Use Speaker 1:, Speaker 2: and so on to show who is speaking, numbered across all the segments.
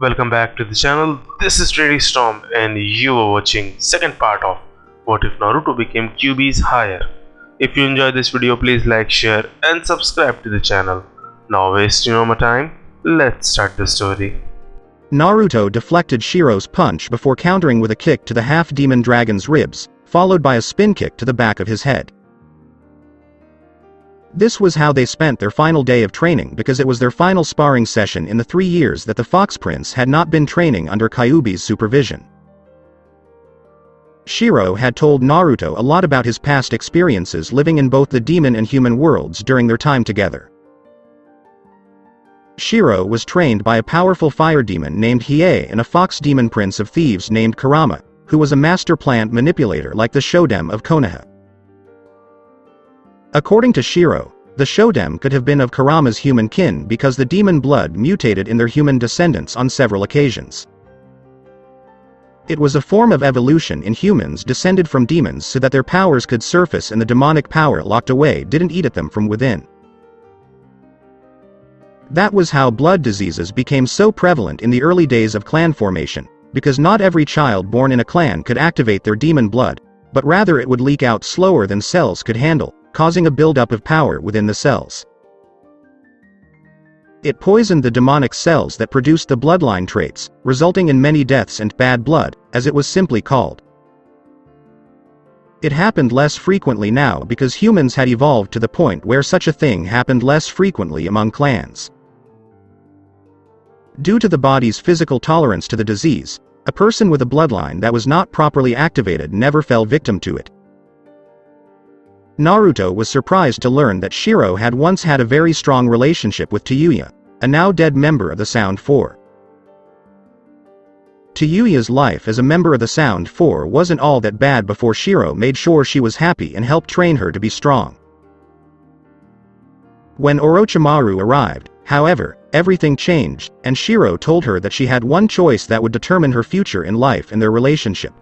Speaker 1: Welcome back to the channel. This is Trading Storm and you are watching second part of What If Naruto Became Kyuubi's Heir. If you enjoyed this video, please like, share and subscribe to the channel. Now wasting no more time, let's start the story.
Speaker 2: Naruto deflected Shiro's punch before countering with a kick to the half-demon dragon's ribs, followed by a spin kick to the back of his head. This was how they spent their final day of training because it was their final sparring session in the 3 years that the Fox Prince had not been training under Kyuubi's supervision. Shiro had told Naruto a lot about his past experiences living in both the demon and human worlds during their time together. Shiro was trained by a powerful fire demon named Heir and a fox demon prince of thieves named Kurama, who was a master plant manipulator like the Shodem of Konoha. According to Shiro, the Shodem could have been of Kurama's human kin because the demon blood mutated in their human descendants on several occasions. It was a form of evolution in humans descended from demons so that their powers could surface and the demonic power locked away didn't eat at them from within. That was how blood diseases became so prevalent in the early days of clan formation, because not every child born in a clan could activate their demon blood, but rather it would leak out slower than cells could handle, causing a buildup of power within the cells. It poisoned the demonic cells that produced the bloodline traits, resulting in many deaths and bad blood, as it was simply called. It happened less frequently now because humans had evolved to the point where such a thing happened less frequently among clans. Due to the body's physical tolerance to the disease, a person with a bloodline that was not properly activated never fell victim to it. Naruto was surprised to learn that Shiro had once had a very strong relationship with Kyuubi, a now-dead member of the Sound Four. Kyuubi's life as a member of the Sound Four wasn't all that bad before Shiro made sure she was happy and helped train her to be strong. When Orochimaru arrived, however, everything changed, and Shiro told her that she had one choice that would determine her future in life and their relationship.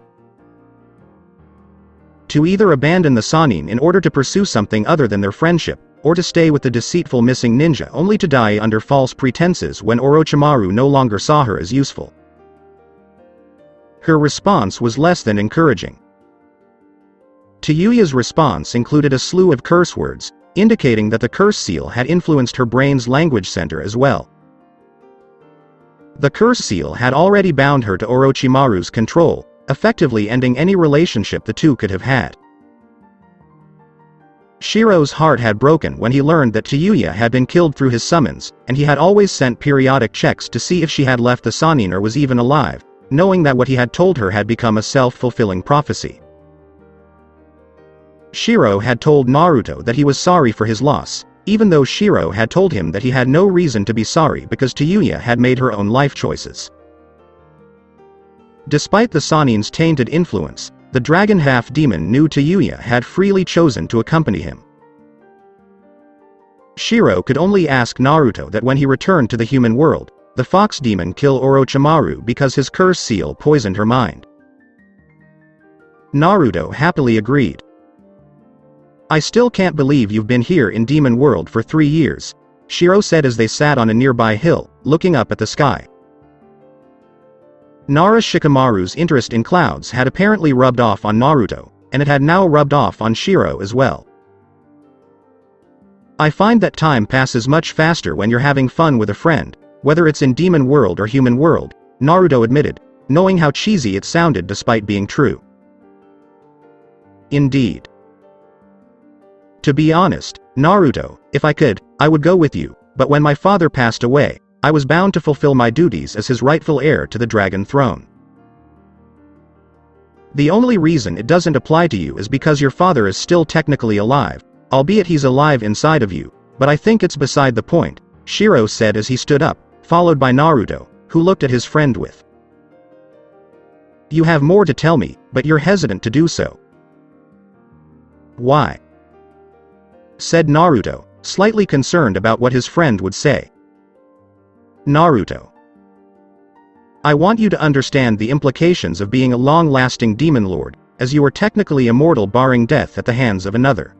Speaker 2: To either abandon the Sannin in order to pursue something other than their friendship, or to stay with the deceitful missing ninja only to die under false pretenses when Orochimaru no longer saw her as useful. Her response was less than encouraging. Kyuubi's response included a slew of curse words, indicating that the curse seal had influenced her brain's language center as well. The curse seal had already bound her to Orochimaru's control, effectively ending any relationship the two could have had. Shiro's heart had broken when he learned that Kyuubi had been killed through his summons, and he had always sent periodic checks to see if she had left the Sannin or was even alive, knowing that what he had told her had become a self-fulfilling prophecy. Shiro had told Naruto that he was sorry for his loss, even though Shiro had told him that he had no reason to be sorry because Kyuubi had made her own life choices. Despite the Sannin's tainted influence, the dragon half-demon knew Kyuubi had freely chosen to accompany him. Shiro could only ask Naruto that when he returned to the human world, the fox demon kill Orochimaru because his curse seal poisoned her mind. Naruto happily agreed. "I still can't believe you've been here in Demon World for 3 years," Shiro said as they sat on a nearby hill, looking up at the sky. Nara Shikamaru's interest in clouds had apparently rubbed off on Naruto, and it had now rubbed off on Shiro as well. "I find that time passes much faster when you're having fun with a friend, whether it's in Demon World or Human World," Naruto admitted, knowing how cheesy it sounded despite being true. "Indeed. To be honest, Naruto, if I could, I would go with you, but when my father passed away, I was bound to fulfill my duties as his rightful heir to the dragon throne. The only reason it doesn't apply to you is because your father is still technically alive, albeit he's alive inside of you, but I think it's beside the point," Shiro said as he stood up, followed by Naruto, who looked at his friend with. "You have more to tell me, but you're hesitant to do so." "Why?" said Naruto, slightly concerned about what his friend would say. "Naruto, I want you to understand the implications of being a long-lasting demon lord, as you are technically immortal barring death at the hands of another.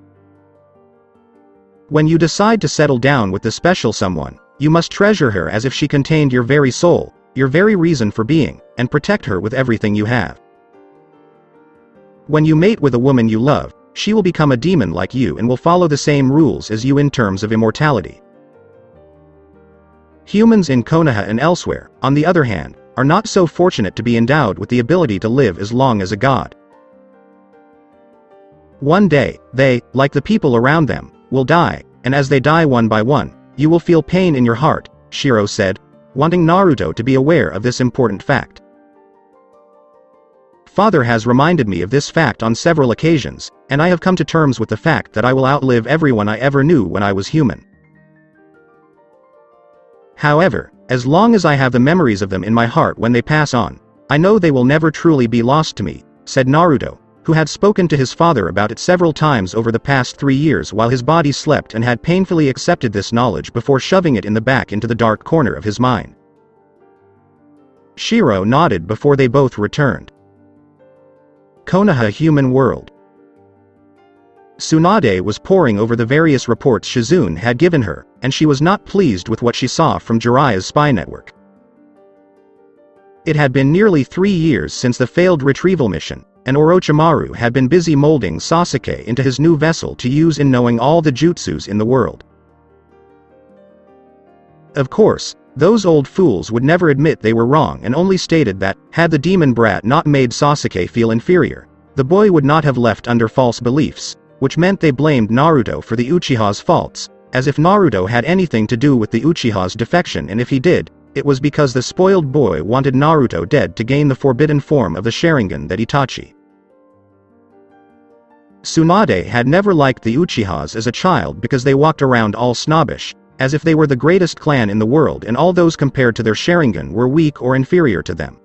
Speaker 2: When you decide to settle down with the special someone, you must treasure her as if she contained your very soul, your very reason for being, and protect her with everything you have. When you mate with a woman you love, she will become a demon like you and will follow the same rules as you in terms of immortality. Humans in Konoha and elsewhere, on the other hand, are not so fortunate to be endowed with the ability to live as long as a god. One day, they, like the people around them, will die, and as they die one by one, you will feel pain in your heart, Shiro said, wanting Naruto to be aware of this important fact. Father has reminded me of this fact on several occasions, and I have come to terms with the fact that I will outlive everyone I ever knew when I was human. However, as long as I have the memories of them in my heart when they pass on, I know they will never truly be lost to me, said Naruto, who had spoken to his father about it several times over the past 3 years while his body slept and had painfully accepted this knowledge before shoving it in the back into the dark corner of his mind. Shiro nodded before they both returned. Konoha human world. Tsunade was poring over the various reports Shizune had given her, and she was not pleased with what she saw from Jiraiya's spy network. It had been nearly 3 years since the failed retrieval mission, and Orochimaru had been busy molding Sasuke into his new vessel to use in knowing all the jutsus in the world. Of course, those old fools would never admit they were wrong and only stated that, had the demon brat not made Sasuke feel inferior, the boy would not have left under false beliefs, which meant they blamed Naruto for the Uchiha's faults, as if Naruto had anything to do with the Uchiha's defection, and if he did, it was because the spoiled boy wanted Naruto dead to gain the forbidden form of the Sharingan that Itachi. Tsunade had never liked the Uchihas as a child because they walked around all snobbish, as if they were the greatest clan in the world and all those compared to their Sharingan were weak or inferior to them.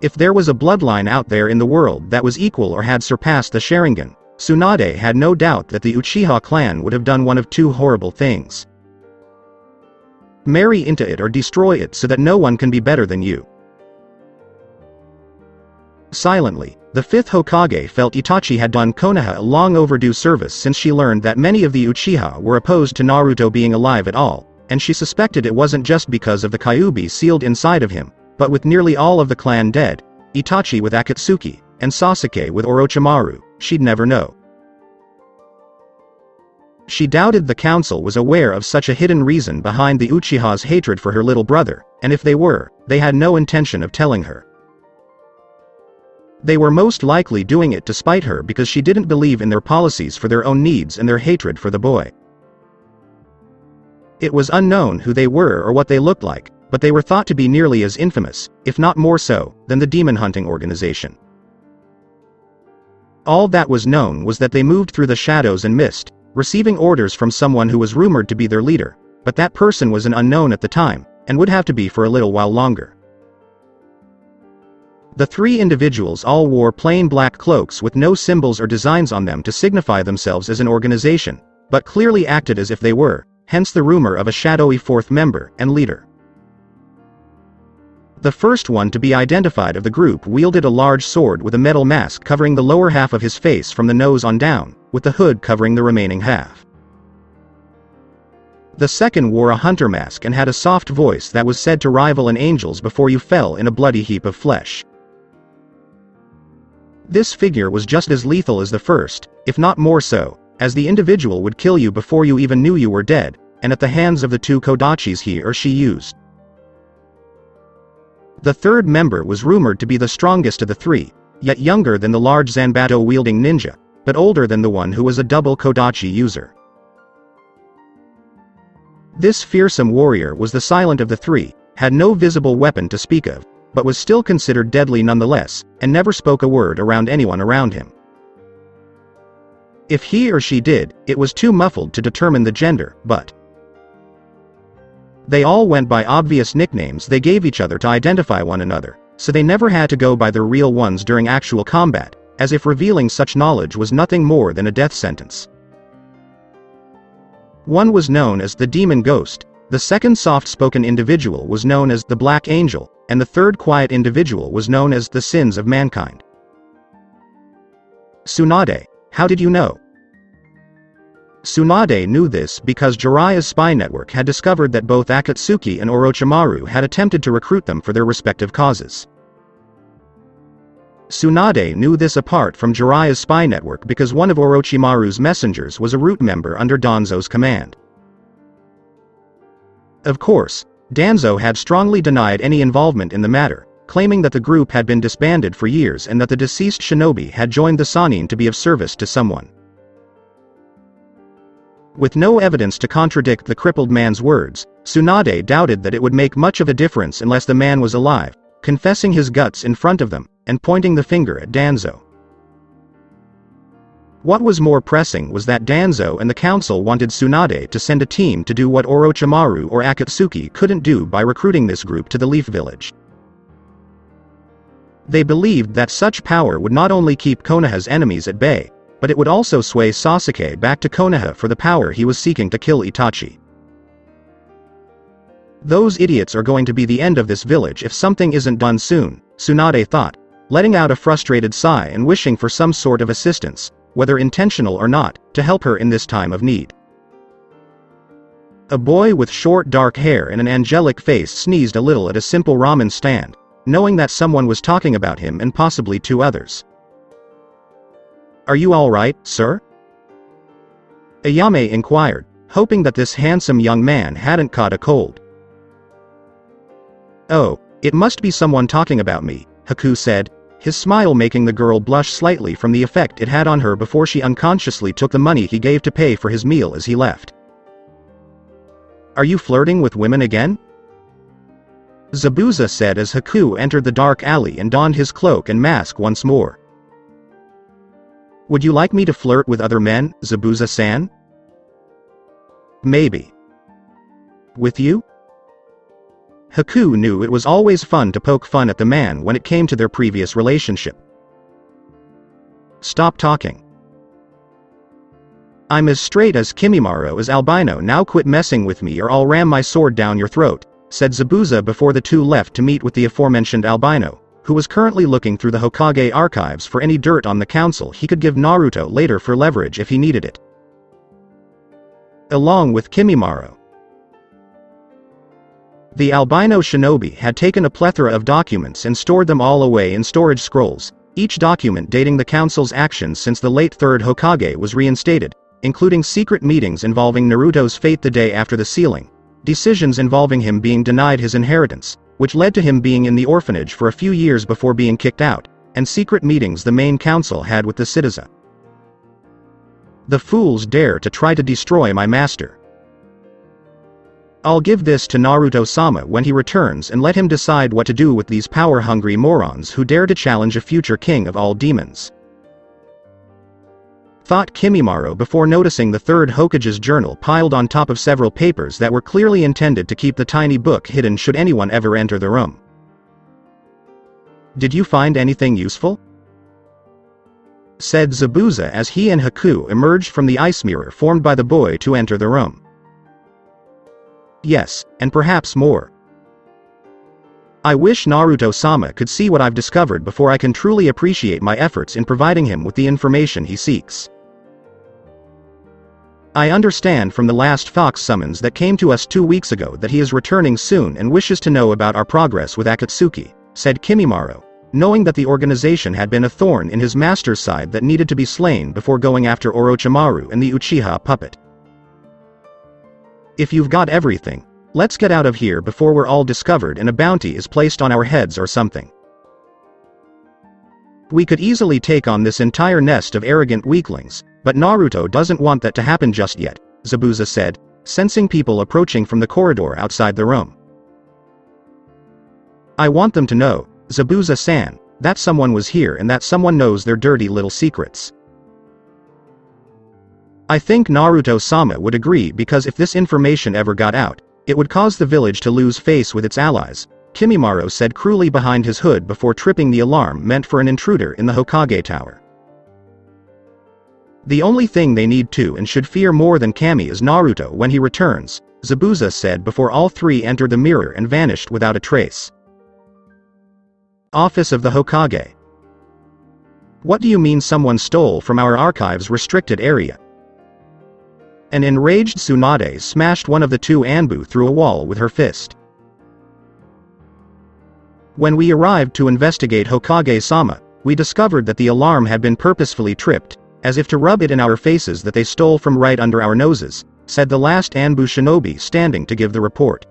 Speaker 2: If there was a bloodline out there in the world that was equal or had surpassed the Sharingan, Tsunade had no doubt that the Uchiha clan would have done one of two horrible things. Marry into it or destroy it so that no one can be better than you. Silently, the fifth Hokage felt Itachi had done Konoha a long overdue service since she learned that many of the Uchiha were opposed to Naruto being alive at all, and she suspected it wasn't just because of the Kyuubi sealed inside of him, but with nearly all of the clan dead, Itachi with Akatsuki, and Sasuke with Orochimaru, she'd never know. She doubted the council was aware of such a hidden reason behind the Uchiha's hatred for her little brother, and if they were, they had no intention of telling her. They were most likely doing it to spite her because she didn't believe in their policies for their own needs and their hatred for the boy. It was unknown who they were or what they looked like, but they were thought to be nearly as infamous, if not more so, than the demon hunting organization. All that was known was that they moved through the shadows and mist, receiving orders from someone who was rumored to be their leader, but that person was an unknown at the time, and would have to be for a little while longer. The three individuals all wore plain black cloaks with no symbols or designs on them to signify themselves as an organization, but clearly acted as if they were, hence the rumor of a shadowy fourth member and leader. The first one to be identified of the group wielded a large sword with a metal mask covering the lower half of his face from the nose on down, with the hood covering the remaining half. The second wore a hunter mask and had a soft voice that was said to rival an angel's before you fell in a bloody heap of flesh. This figure was just as lethal as the first, if not more so, as the individual would kill you before you even knew you were dead, and at the hands of the two kodachis he or she used. The third member was rumored to be the strongest of the three, yet younger than the large Zanbato-wielding ninja, but older than the one who was a double kodachi user. This fearsome warrior was the silent of the three, had no visible weapon to speak of, but was still considered deadly nonetheless, and never spoke a word around anyone around him. If he or she did, it was too muffled to determine the gender, but they all went by obvious nicknames they gave each other to identify one another, so they never had to go by their real ones during actual combat, as if revealing such knowledge was nothing more than a death sentence. One was known as the Demon Ghost, the second soft-spoken individual was known as the Black Angel, and the third quiet individual was known as the Sins of Mankind. Tsunade, how did you know? Tsunade knew this because Jiraiya's spy network had discovered that both Akatsuki and Orochimaru had attempted to recruit them for their respective causes. Tsunade knew this apart from Jiraiya's spy network because one of Orochimaru's messengers was a root member under Danzo's command. Of course, Danzo had strongly denied any involvement in the matter, claiming that the group had been disbanded for years and that the deceased shinobi had joined the Sannin to be of service to someone. With no evidence to contradict the crippled man's words, Tsunade doubted that it would make much of a difference unless the man was alive, confessing his guts in front of them, and pointing the finger at Danzo. What was more pressing was that Danzo and the council wanted Tsunade to send a team to do what Orochimaru or Akatsuki couldn't do by recruiting this group to the Leaf Village. They believed that such power would not only keep Konoha's enemies at bay, but it would also sway Sasuke back to Konoha for the power he was seeking to kill Itachi. Those idiots are going to be the end of this village if something isn't done soon, Tsunade thought, letting out a frustrated sigh and wishing for some sort of assistance, whether intentional or not, to help her in this time of need. A boy with short dark hair and an angelic face sneezed a little at a simple ramen stand, knowing that someone was talking about him and possibly two others. "Are you all right, sir?" Ayame inquired, hoping that this handsome young man hadn't caught a cold. "Oh, it must be someone talking about me," Haku said, his smile making the girl blush slightly from the effect it had on her before she unconsciously took the money he gave to pay for his meal as he left. "Are you flirting with women again?" Zabuza said as Haku entered the dark alley and donned his cloak and mask once more. "Would you like me to flirt with other men, Zabuza-san?" "Maybe." "With you?" Haku knew it was always fun to poke fun at the man when it came to their previous relationship. "Stop talking. I'm as straight as Kimimaro as albino, now quit messing with me or I'll ram my sword down your throat," said Zabuza before the two left to meet with the aforementioned albino, who was currently looking through the Hokage archives for any dirt on the council he could give Naruto later for leverage if he needed it. Along with Kimimaro, the albino shinobi had taken a plethora of documents and stored them all away in storage scrolls, each document dating the council's actions since the late third Hokage was reinstated, including secret meetings involving Naruto's fate the day after the sealing, decisions involving him being denied his inheritance, which led to him being in the orphanage for a few years before being kicked out, and secret meetings the main council had with the citizen. "The fools dare to try to destroy my master. I'll give this to Naruto-sama when he returns and let him decide what to do with these power-hungry morons who dare to challenge a future king of all demons," thought Kimimaro before noticing the third Hokage's journal piled on top of several papers that were clearly intended to keep the tiny book hidden should anyone ever enter the room. "Did you find anything useful?" said Zabuza as he and Haku emerged from the ice mirror formed by the boy to enter the room. "Yes, and perhaps more. I wish Naruto-sama could see what I've discovered before I can truly appreciate my efforts in providing him with the information he seeks. I understand from the last Fox summons that came to us 2 weeks ago that he is returning soon and wishes to know about our progress with Akatsuki," said Kimimaro, knowing that the organization had been a thorn in his master's side that needed to be slain before going after Orochimaru and the Uchiha puppet. "If you've got everything, let's get out of here before we're all discovered and a bounty is placed on our heads or something. We could easily take on this entire nest of arrogant weaklings, but Naruto doesn't want that to happen just yet," Zabuza said, sensing people approaching from the corridor outside the room. "I want them to know, Zabuza-san, that someone was here and that someone knows their dirty little secrets." "I think Naruto-sama would agree because if this information ever got out, it would cause the village to lose face with its allies," Kimimaro said cruelly behind his hood before tripping the alarm meant for an intruder in the Hokage tower. "The only thing they need to and should fear more than Kami is Naruto when he returns," Zabuza said before all three entered the mirror and vanished without a trace. Office of the Hokage. "What do you mean someone stole from our archives restricted area?" An enraged Tsunade smashed one of the two Anbu through a wall with her fist. When we arrived to investigate Hokage-sama, we discovered that the alarm had been purposefully tripped, as if to rub it in our faces that they stole from right under our noses, said the last Anbu shinobi standing to give the report.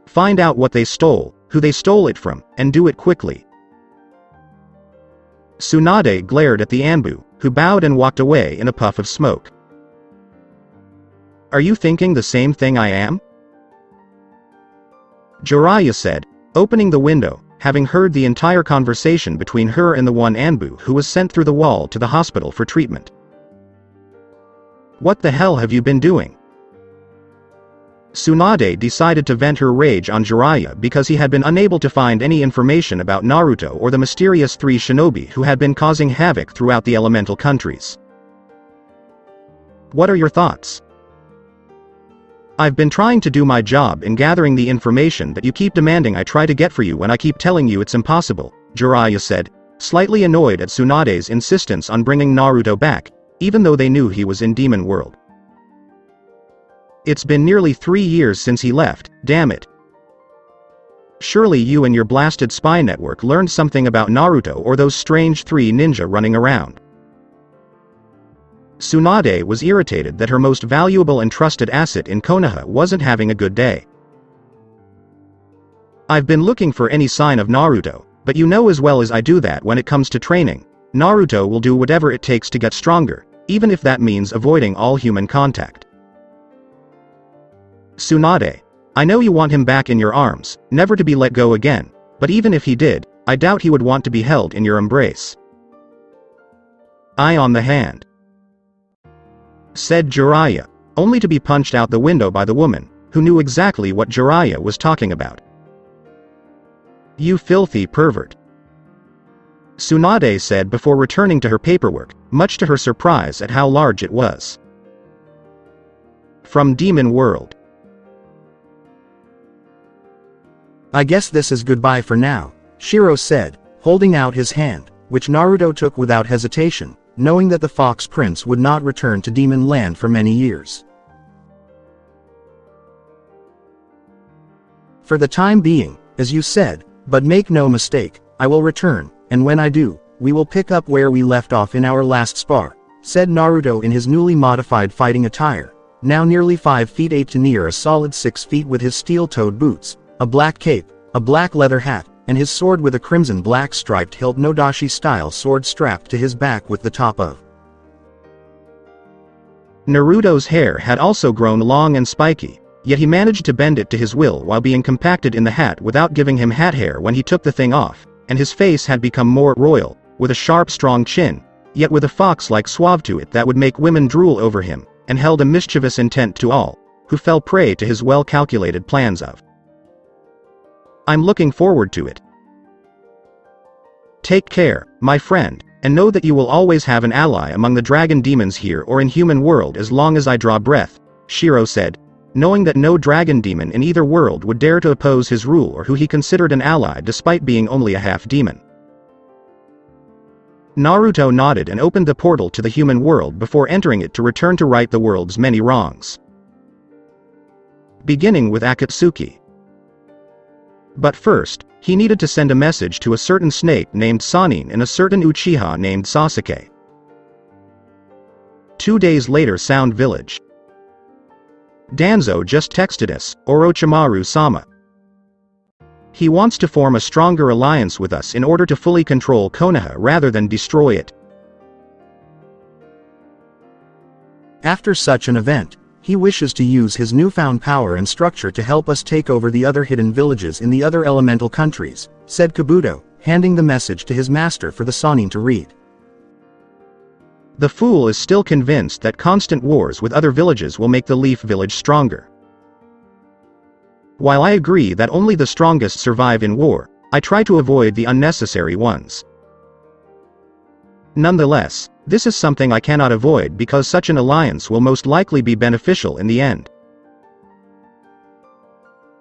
Speaker 2: Find out what they stole, who they stole it from, and do it quickly. Tsunade glared at the Anbu, who bowed and walked away in a puff of smoke. Are you thinking the same thing I am? Jiraiya said, opening the window, having heard the entire conversation between her and the one Anbu who was sent through the wall to the hospital for treatment. What the hell have you been doing? Tsunade decided to vent her rage on Jiraiya because he had been unable to find any information about Naruto or the mysterious three shinobi who had been causing havoc throughout the elemental countries. What are your thoughts? I've been trying to do my job in gathering the information that you keep demanding I try to get for you when I keep telling you it's impossible, Jiraiya said, slightly annoyed at Tsunade's insistence on bringing Naruto back, even though they knew he was in Demon World. It's been nearly 3 years since he left, damn it. Surely you and your blasted spy network learned something about Naruto or those strange 3 ninja running around. Tsunade was irritated that her most valuable and trusted asset in Konoha wasn't having a good day. I've been looking for any sign of Naruto, but you know as well as I do that when it comes to training, Naruto will do whatever it takes to get stronger, even if that means avoiding all human contact. Tsunade, I know you want him back in your arms, never to be let go again, but even if he did, I doubt he would want to be held in your embrace. Eye on the hand, said Jiraiya, only to be punched out the window by the woman, who knew exactly what Jiraiya was talking about. You filthy pervert, Tsunade said before returning to her paperwork, much to her surprise at how large it was. From Demon World.
Speaker 3: I guess this is goodbye for now, Shiro said, holding out his hand, which Naruto took without hesitation, knowing that the Fox Prince would not return to Demon Land for many years. For the time being, as you said, but make no mistake, I will return, and when I do, we will pick up where we left off in our last spar, said Naruto in his newly modified fighting attire, now nearly 5 feet 8 to near a solid 6 feet with his steel-toed boots, a black cape, a black leather hat, and his sword with a crimson-black striped hilt Nodashi-style sword strapped to his back with the top of.
Speaker 2: Naruto's hair had also grown long and spiky, yet he managed to bend it to his will while being compacted in the hat without giving him hat hair when he took the thing off, and his face had become more royal, with a sharp strong chin, yet with a fox-like suave to it that would make women drool over him, and held a mischievous intent to all, who fell prey to his well-calculated plans of. I'm looking forward to it. Take care, my friend, and know that you will always have an ally among the dragon demons here or in human world as long as I draw breath, Shiro said, knowing that no dragon demon in either world would dare to oppose his rule or who he considered an ally despite being only a half-demon. Naruto nodded and opened the portal to the human world before entering it to return to right the world's many wrongs. Beginning with Akatsuki. But first, he needed to send a message to a certain snake named Sannin and a certain Uchiha named Sasuke. 2 days later, Sound Village. Danzo just texted us, Orochimaru-sama. He wants to form a stronger alliance with us in order to fully control Konoha rather than destroy it.
Speaker 3: After such an event, he wishes to use his newfound power and structure to help us take over the other hidden villages in the other elemental countries, said Kabuto, handing the message to his master for the Sannin to read.
Speaker 2: The fool is still convinced that constant wars with other villages will make the Leaf Village stronger. While I agree that only the strongest survive in war, I try to avoid the unnecessary ones. Nonetheless, this is something I cannot avoid because such an alliance will most likely be beneficial in the end.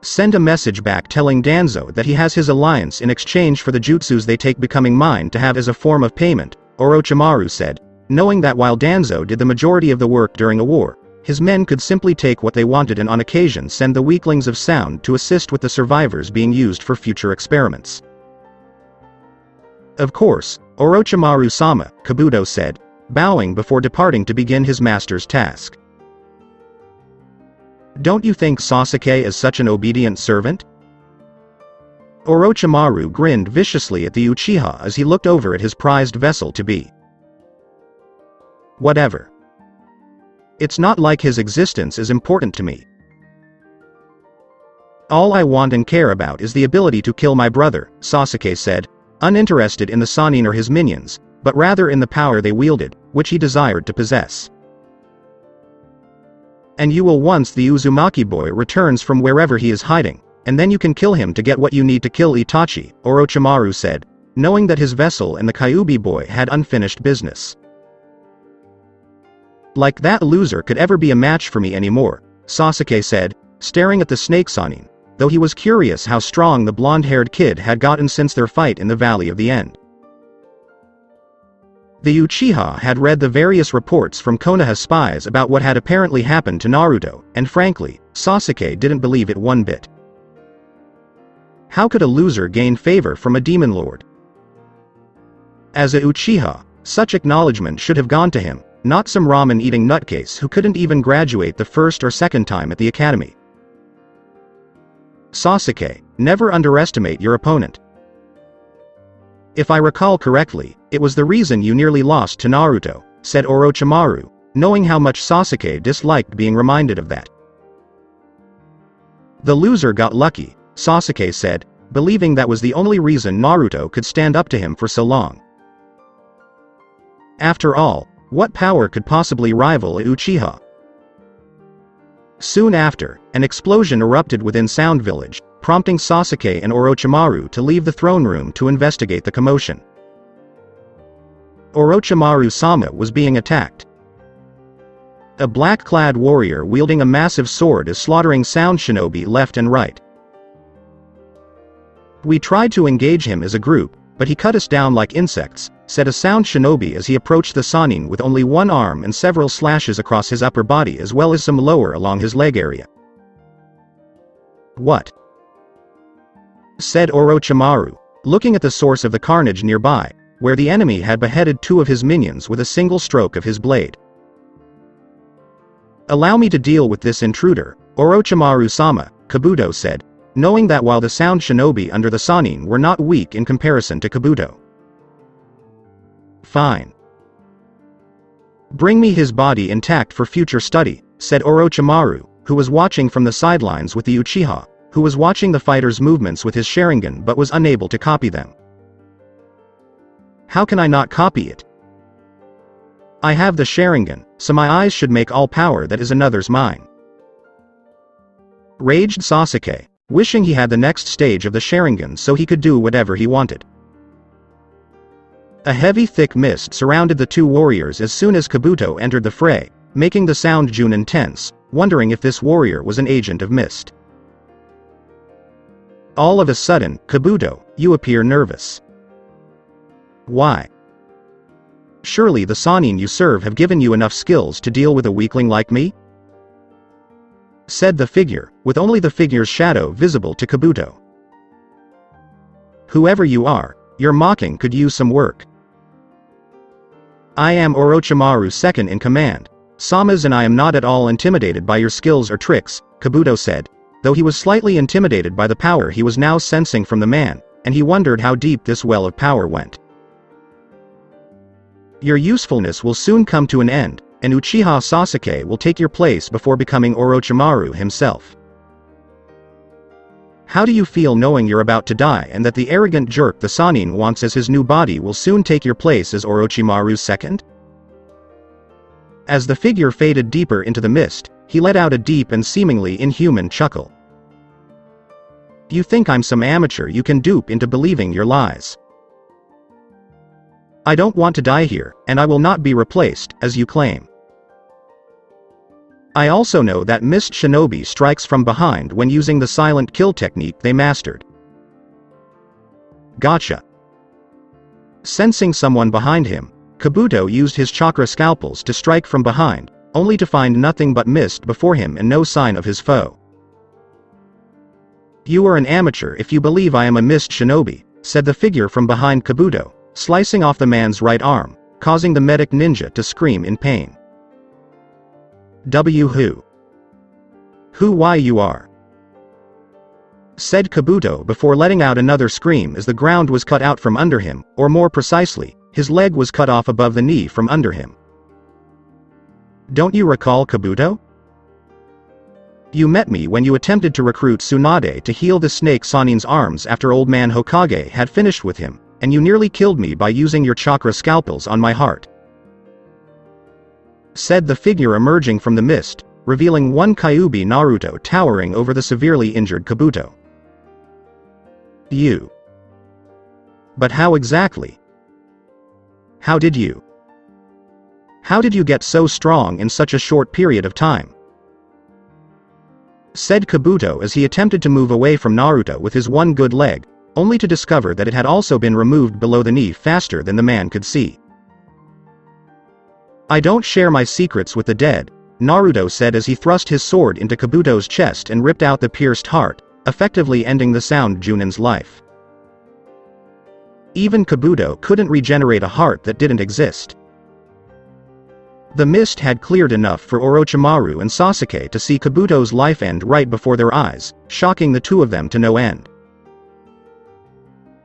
Speaker 2: Send a message back telling Danzo that he has his alliance in exchange for the jutsus they take becoming mine to have as a form of payment, Orochimaru said, knowing that while Danzo did the majority of the work during a war, his men could simply take what they wanted and on occasion send the weaklings of sound to assist with the survivors being used for future experiments. Of course, Orochimaru-sama, Kabuto said, bowing before departing to begin his master's task. Don't you think Sasuke is such an obedient servant? Orochimaru grinned viciously at the Uchiha as he looked over at his prized vessel to be. Whatever. It's not like his existence is important to me. All I want and care about is the ability to kill my brother, Sasuke said, uninterested in the Sannin or his minions, but rather in the power they wielded, which he desired to possess. And you will once the Uzumaki boy returns from wherever he is hiding, and then you can kill him to get what you need to kill Itachi, Orochimaru said, knowing that his vessel and the Kyuubi boy had unfinished business. Like that loser could ever be a match for me anymore, Sasuke said, staring at the snake Sannin, though he was curious how strong the blonde-haired kid had gotten since their fight in the Valley of the End. The Uchiha had read the various reports from Konoha spies about what had apparently happened to Naruto, and frankly, Sasuke didn't believe it one bit. How could a loser gain favor from a demon lord? As a Uchiha, such acknowledgement should have gone to him, not some ramen-eating nutcase who couldn't even graduate the first or second time at the academy. Sasuke, never underestimate your opponent. If I recall correctly, it was the reason you nearly lost to Naruto, said Orochimaru, knowing how much Sasuke disliked being reminded of that. The loser got lucky, Sasuke said, believing that was the only reason Naruto could stand up to him for so long. After all, what power could possibly rival a Uchiha? Soon after, an explosion erupted within Sound Village, prompting Sasuke and Orochimaru to leave the throne room to investigate the commotion. Orochimaru-sama was being attacked. A black-clad warrior wielding a massive sword is slaughtering Sound Shinobi left and right. We tried to engage him as a group, but he cut us down like insects, said a Sound Shinobi as he approached the Sannin with only one arm and several slashes across his upper body as well as some lower along his leg area. What? Said Orochimaru, looking at the source of the carnage nearby, where the enemy had beheaded two of his minions with a single stroke of his blade. Allow me to deal with this intruder, Orochimaru-sama, Kabuto said, knowing that while the Sound Shinobi under the Sannin were not weak in comparison to Kabuto. Fine. Bring me his body intact for future study, said Orochimaru, who was watching from the sidelines with the Uchiha, who was watching the fighter's movements with his Sharingan but was unable to copy them. How can I not copy it? I have the Sharingan, so my eyes should make all power that is another's mine. Raged Sasuke, wishing he had the next stage of the Sharingan so he could do whatever he wanted. A heavy thick mist surrounded the two warriors as soon as Kabuto entered the fray, making the Sound Junin tense, wondering if this warrior was an agent of mist. All of a sudden, Kabuto, you appear nervous. Why? Surely the Sannin you serve have given you enough skills to deal with a weakling like me? Said the figure, with only the figure's shadow visible to Kabuto. Whoever you are, your mocking could use some work. I am Orochimaru second in command, Samas, and I am not at all intimidated by your skills or tricks, Kabuto said, though he was slightly intimidated by the power he was now sensing from the man, and he wondered how deep this well of power went. Your usefulness will soon come to an end, and Uchiha Sasuke will take your place before becoming Orochimaru himself. How do you feel knowing you're about to die and that the arrogant jerk the Sannin wants as his new body will soon take your place as Orochimaru's second? As the figure faded deeper into the mist, he let out a deep and seemingly inhuman chuckle. You think I'm some amateur you can dupe into believing your lies. I don't want to die here, and I will not be replaced, as you claim. I also know that Mist Shinobi strikes from behind when using the silent kill technique they mastered. Gotcha. Sensing someone behind him, Kabuto used his chakra scalpels to strike from behind, only to find nothing but mist before him and no sign of his foe. "You are an amateur if you believe I am a mist shinobi," said the figure from behind Kabuto, slicing off the man's right arm, causing the medic ninja to scream in pain. Who why you are?" said Kabuto before letting out another scream as the ground was cut out from under him, or more precisely, his leg was cut off above the knee from under him. "Don't you recall, Kabuto? You met me when you attempted to recruit Tsunade to heal the snake Sanin's arms after old man Hokage had finished with him, and you nearly killed me by using your chakra scalpels on my heart," said the figure emerging from the mist, revealing one Kyuubi Naruto towering over the severely injured Kabuto. "You. But how exactly? How did you get so strong in such a short period of time?" said Kabuto as he attempted to move away from Naruto with his one good leg, only to discover that it had also been removed below the knee faster than the man could see. "I don't share my secrets with the dead," Naruto said as he thrust his sword into Kabuto's chest and ripped out the pierced heart, effectively ending the Sound Junin's life. Even Kabuto couldn't regenerate a heart that didn't exist. The mist had cleared enough for Orochimaru and Sasuke to see Kabuto's life end right before their eyes, shocking the two of them to no end.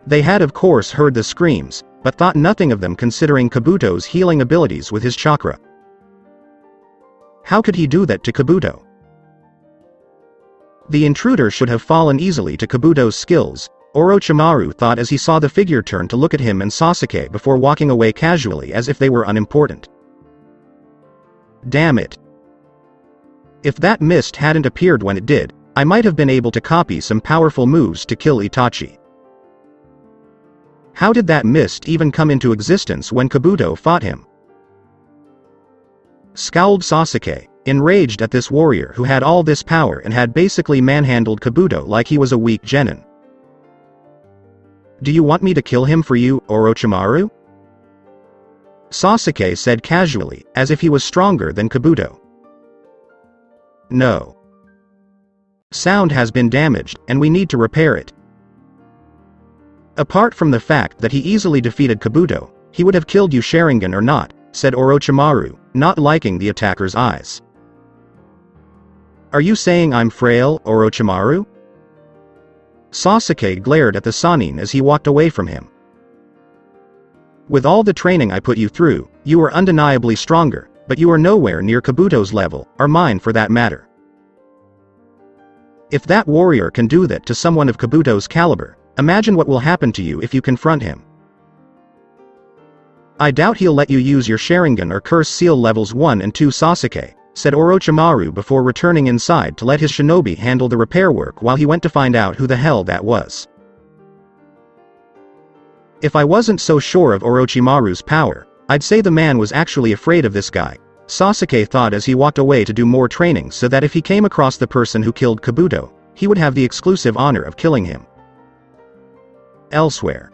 Speaker 2: They had of course heard the screams, but thought nothing of them considering Kabuto's healing abilities with his chakra. How could he do that to Kabuto? The intruder should have fallen easily to Kabuto's skills, Orochimaru thought as he saw the figure turn to look at him and Sasuke before walking away casually as if they were unimportant. Damn it. If that mist hadn't appeared when it did, I might have been able to copy some powerful moves to kill Itachi. How did that mist even come into existence when Kabuto fought him? Scowled Sasuke, enraged at this warrior who had all this power and had basically manhandled Kabuto like he was a weak genin. "Do you want me to kill him for you, Orochimaru?" Sasuke said casually, as if he was stronger than Kabuto. "No. Sound has been damaged, and we need to repair it." "Apart from the fact that he easily defeated Kabuto, he would have killed you Sharingan or not," said Orochimaru, not liking the attacker's eyes. "Are you saying I'm frail, Orochimaru?" Sasuke glared at the Sannin as he walked away from him. "With all the training I put you through, you are undeniably stronger, but you are nowhere near Kabuto's level, or mine for that matter. If that warrior can do that to someone of Kabuto's caliber, imagine what will happen to you if you confront him. I doubt he'll let you use your Sharingan or Curse Seal levels 1 and 2, Sasuke," said Orochimaru before returning inside to let his shinobi handle the repair work while he went to find out who the hell that was. "If I wasn't so sure of Orochimaru's power, I'd say the man was actually afraid of this guy," Sasuke thought as he walked away to do more training so that if he came across the person who killed Kabuto, he would have the exclusive honor of killing him. Elsewhere.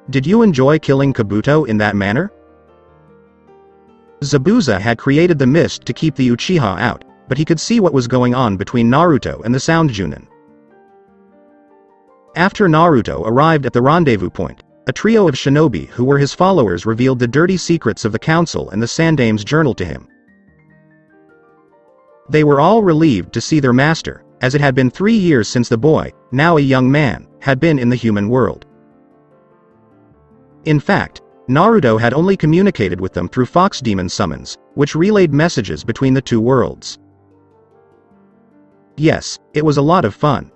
Speaker 2: Did you enjoy killing Kabuto in that manner? Zabuza had created the mist to keep the Uchiha out, but he could see what was going on between Naruto and the Sound Junin. After Naruto arrived at the rendezvous point, a trio of shinobi who were his followers revealed the dirty secrets of the council and the Sandame's journal to him. They were all relieved to see their master, as it had been 3 years since the boy, now a young man, had been in the human world. In fact, Naruto had only communicated with them through fox demon summons, which relayed messages between the two worlds. Yes, it was a lot of fun.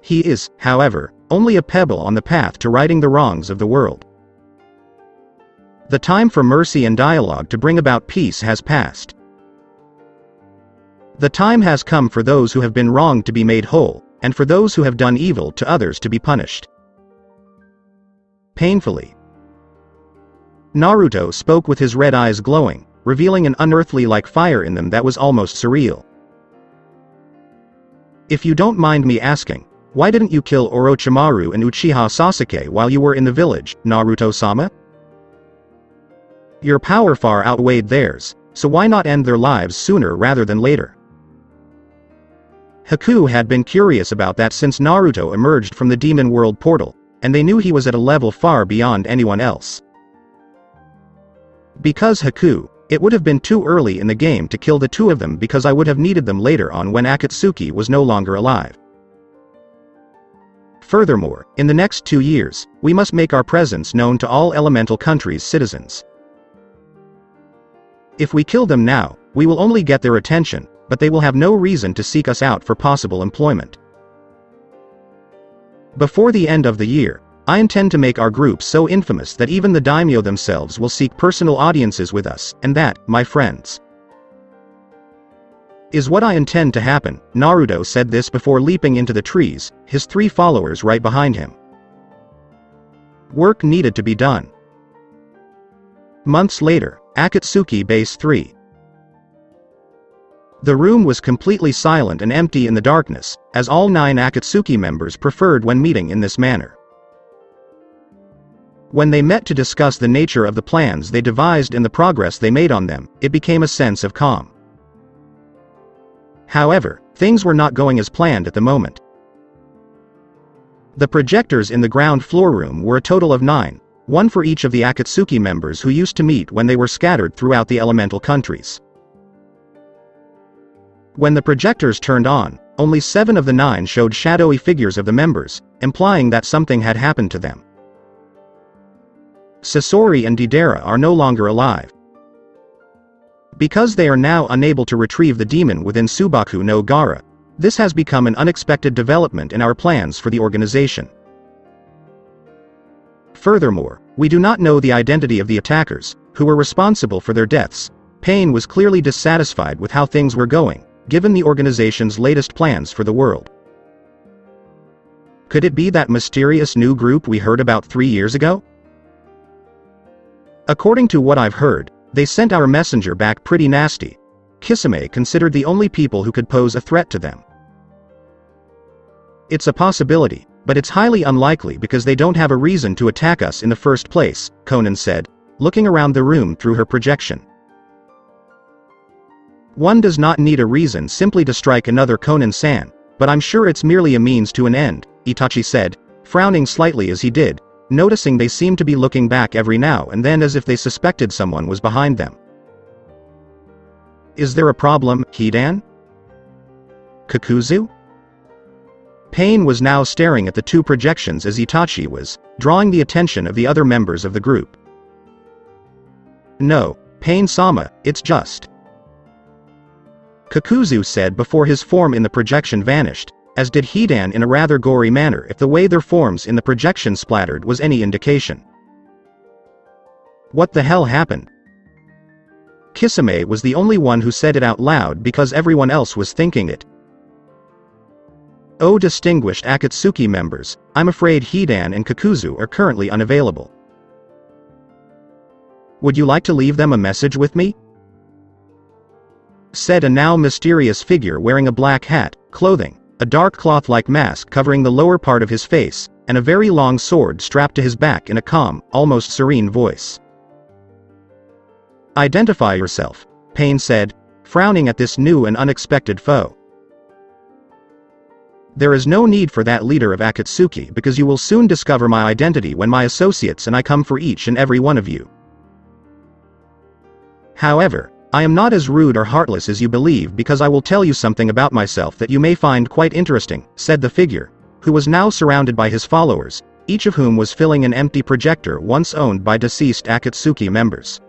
Speaker 2: He is, however, only a pebble on the path to righting the wrongs of the world. The time for mercy and dialogue to bring about peace has passed. The time has come for those who have been wronged to be made whole, and for those who have done evil to others to be punished. Painfully. Naruto spoke with his red eyes glowing, revealing an unearthly-like fire in them that was almost surreal. If you don't mind me asking, why didn't you kill Orochimaru and Uchiha Sasuke while you were in the village, Naruto-sama? Your power far outweighed theirs, so why not end their lives sooner rather than later? Haku had been curious about that since Naruto emerged from the demon world portal, and they knew he was at a level far beyond anyone else. Because Haku, it would have been too early in the game to kill the two of them because I would have needed them later on when Akatsuki was no longer alive. Furthermore, in the next 2 years, we must make our presence known to all elemental countries' citizens. If we kill them now, we will only get their attention, but they will have no reason to seek us out for possible employment. Before the end of the year, I intend to make our group so infamous that even the daimyo themselves will seek personal audiences with us, and that, my friends, is what I intend to happen. Naruto said this before leaping into the trees, his 3 followers right behind him. Work needed to be done. Months later, Akatsuki Base 3. The room was completely silent and empty in the darkness, as all 9 Akatsuki members preferred when meeting in this manner. When they met to discuss the nature of the plans they devised and the progress they made on them, it became a sense of calm. However, things were not going as planned at the moment. The projectors in the ground floor room were a total of 9, one for each of the Akatsuki members who used to meet when they were scattered throughout the elemental countries. When the projectors turned on, only 7 of the 9 showed shadowy figures of the members, implying that something had happened to them. Sasori and Deidara are no longer alive. Because they are now unable to retrieve the demon within Subaku no Gara, this has become an unexpected development in our plans for the organization. Furthermore, we do not know the identity of the attackers, who were responsible for their deaths. Pain was clearly dissatisfied with how things were going, given the organization's latest plans for the world. Could it be that mysterious new group we heard about 3 years ago? According to what I've heard, they sent our messenger back pretty nasty. Kisame considered the only people who could pose a threat to them. It's a possibility, but it's highly unlikely because they don't have a reason to attack us in the first place, Conan said, looking around the room through her projection. One does not need a reason simply to strike another, Conan-san, but I'm sure it's merely a means to an end, Itachi said, frowning slightly as he did, noticing they seemed to be looking back every now and then as if they suspected someone was behind them. Is there a problem, Hidan? Kakuzu? Pain was now staring at the 2 projections as Itachi was, drawing the attention of the other members of the group. No, Pain-sama, it's just. Kakuzu said before his form in the projection vanished, as did Hidan in a rather gory manner if the way their forms in the projection splattered was any indication. What the hell happened? Kisame was the only one who said it out loud because everyone else was thinking it. Oh, distinguished Akatsuki members, I'm afraid Hidan and Kakuzu are currently unavailable. Would you like to leave them a message with me? Said a now mysterious figure wearing a black hat, clothing, a dark cloth-like mask covering the lower part of his face, and a very long sword strapped to his back in a calm, almost serene voice. Identify yourself, Pain said, frowning at this new and unexpected foe. There is no need for that, leader of Akatsuki, because you will soon discover my identity when my associates and I come for each and every one of you. However, I am not as rude or heartless as you believe because I will tell you something about myself that you may find quite interesting, said the figure, who was now surrounded by his followers, each of whom was filling an empty projector once owned by deceased Akatsuki members.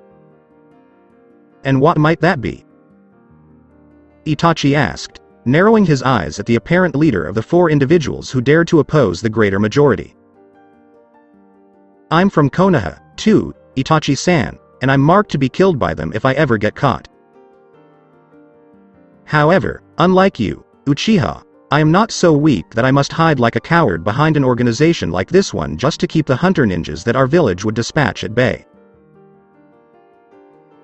Speaker 2: And what might that be? Itachi asked, narrowing his eyes at the apparent leader of the 4 individuals who dared to oppose the greater majority. I'm from Konoha, too, Itachi-san, and I'm marked to be killed by them if I ever get caught. However, unlike you, Uchiha, I am not so weak that I must hide like a coward behind an organization like this one just to keep the hunter ninjas that our village would dispatch at bay.